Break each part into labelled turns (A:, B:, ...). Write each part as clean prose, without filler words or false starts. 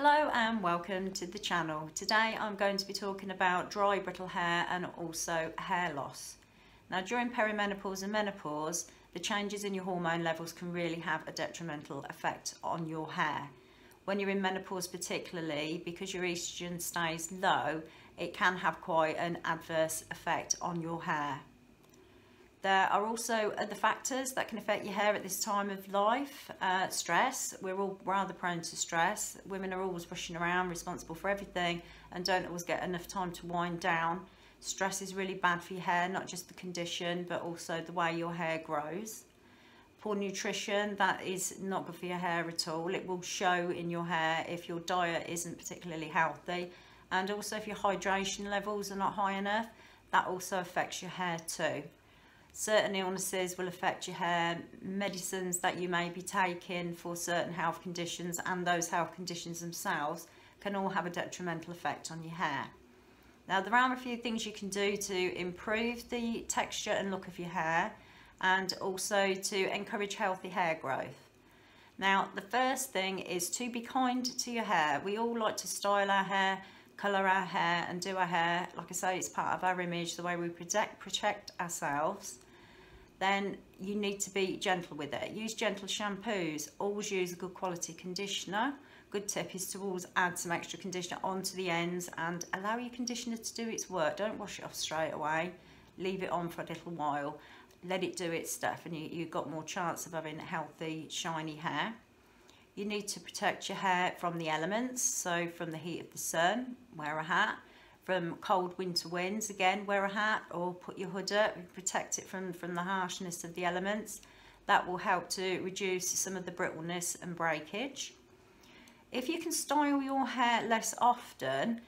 A: Hello and welcome to the channel. Today I'm going to be talking about dry brittle hair and also hair loss. Now during perimenopause and menopause, the changes in your hormone levels can really have a detrimental effect on your hair. When you're in menopause particularly, because your estrogen stays low, it can have quite an adverse effect on your hair. There are also other factors that can affect your hair at this time of life. Stress. We're all rather prone to stress. Women are always rushing around, responsible for everything, and don't always get enough time to wind down. Stress is really bad for your hair, not just the condition, but also the way your hair grows. Poor nutrition, that is not good for your hair at all. It will show in your hair if your diet isn't particularly healthy, and also if your hydration levels are not high enough, that also affects your hair too. Certain illnesses will affect your hair, medicines that you may be taking for certain health conditions and those health conditions themselves can all have a detrimental effect on your hair. Now there are a few things you can do to improve the texture and look of your hair and also to encourage healthy hair growth. Now the first thing is to be kind to your hair. We all like to style our hair, colour our hair and do our hair. Like I say, it's part of our image, the way we protect ourselves. Then you need to be gentle with it. Use gentle shampoos. Always use a good quality conditioner. Good tip is to always add some extra conditioner onto the ends and allow your conditioner to do its work. Don't wash it off straight away. Leave it on for a little while. Let it do its stuff and you've got more chance of having healthy, shiny hair. You need to protect your hair from the elements, so from the heat of the sun, wear a hat. From cold winter winds, again, wear a hat or put your hood up, protect it from the harshness of the elements. That will help to reduce some of the brittleness and breakage. If you can style your hair less often,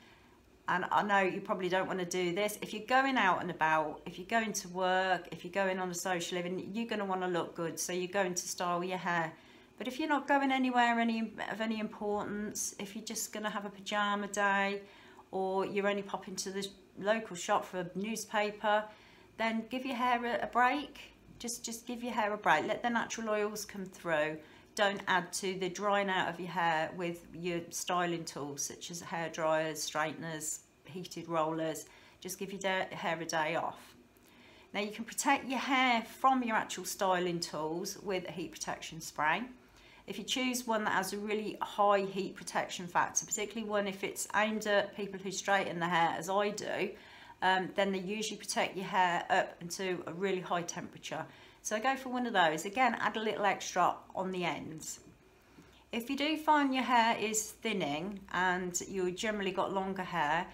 A: and I know you probably don't want to do this, if you're going out and about, if you're going to work, if you're going on a social event, you're going to want to look good, so you're going to style your hair. But if you're not going anywhere of any importance, if you're just going to have a pyjama day, or you're only popping to the local shop for a newspaper, then give your hair a break. Just give your hair a break. Let the natural oils come through. Don't add to the drying out of your hair with your styling tools, such as hair dryers, straighteners, heated rollers. Just give your hair a day off. Now you can protect your hair from your actual styling tools with a heat protection spray. If you choose one that has a really high heat protection factor, particularly one if it's aimed at people who straighten their hair as I do, then they usually protect your hair up into a really high temperature. So go for one of those. Again, add a little extra on the ends. If you do find your hair is thinning and you've generally got longer hair,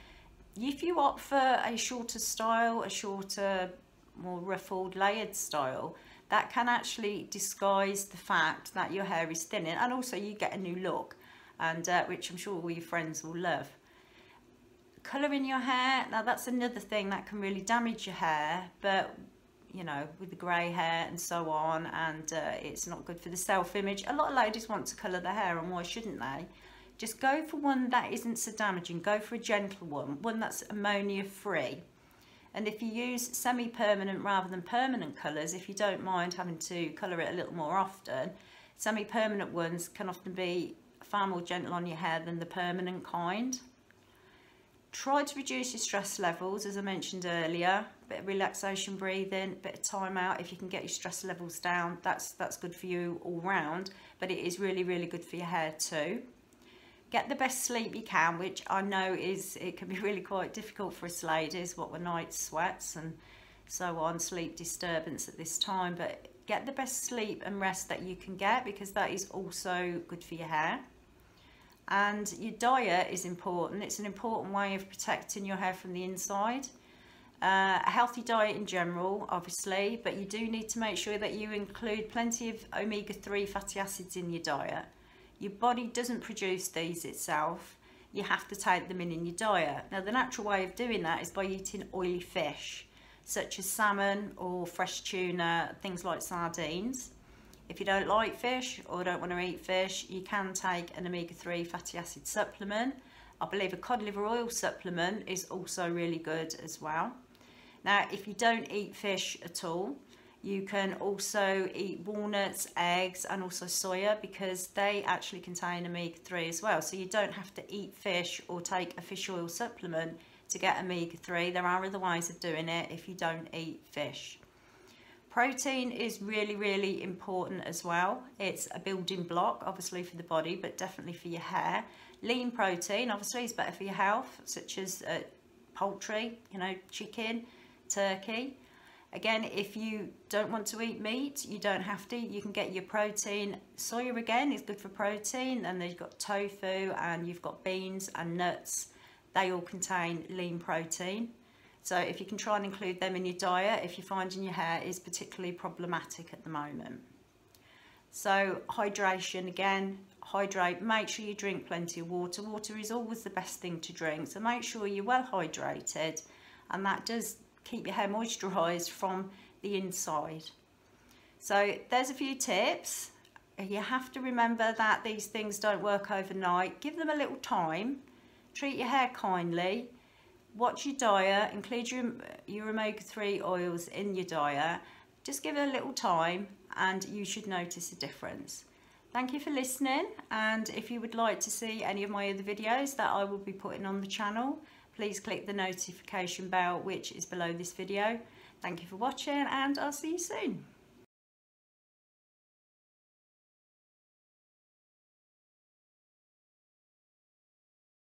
A: if you opt for a shorter style, a shorter, more ruffled, layered style, that can actually disguise the fact that your hair is thinning, and also you get a new look, and which I'm sure all your friends will love. Colouring your hair, now that's another thing that can really damage your hair, but you know, with the grey hair and so on, and it's not good for the self-image. A lot of ladies want to colour their hair, and why shouldn't they? Just go for one that isn't so damaging. Go for a gentle one that's ammonia free. And if you use semi-permanent rather than permanent colours, if you don't mind having to colour it a little more often, semi-permanent ones can often be far more gentle on your hair than the permanent kind. Try to reduce your stress levels, as I mentioned earlier. A bit of relaxation breathing, a bit of time out. If you can get your stress levels down, that's good for you all round, but it is really, really good for your hair too. Get the best sleep you can, which I know it can be really quite difficult for us ladies, what with night sweats and so on, sleep disturbance at this time, but get the best sleep and rest that you can get, because that is also good for your hair. And your diet is important. It's an important way of protecting your hair from the inside. A healthy diet in general, obviously, but you do need to make sure that you include plenty of omega-3 fatty acids in your diet. Your body doesn't produce these itself. You have to take them in your diet. Now the natural way of doing that is by eating oily fish, such as salmon or fresh tuna, things like sardines. If you don't like fish or don't want to eat fish, you can take an omega-3 fatty acid supplement. I believe a cod liver oil supplement is also really good as well. Now if you don't eat fish at all, You can also eat walnuts, eggs, and also soya, because they actually contain omega-3 as well. So you don't have to eat fish or take a fish oil supplement to get omega-3. There are other ways of doing it if you don't eat fish. Protein is really, really important as well. It's a building block, obviously, for the body, but definitely for your hair. Lean protein, obviously, is better for your health, such as poultry, you know, chicken, turkey. Again, if you don't want to eat meat, you don't have to. You can get your protein. Soya, again, is good for protein. And then you've got tofu, and you've got beans and nuts. They all contain lean protein. So if you can try and include them in your diet, if you're finding your hair is particularly problematic at the moment. So hydration, again, hydrate. Make sure you drink plenty of water. Water is always the best thing to drink. So make sure you're well hydrated, and that does keep your hair moisturised from the inside. So there's a few tips. You have to remember that these things don't work overnight. Give them a little time. Treat your hair kindly. Watch your diet. Include your omega-3 oils in your diet. Just give it a little time and you should notice a difference. Thank you for listening, and if you would like to see any of my other videos that I will be putting on the channel, please click the notification bell which is below this video. Thank you for watching, and I'll see you soon.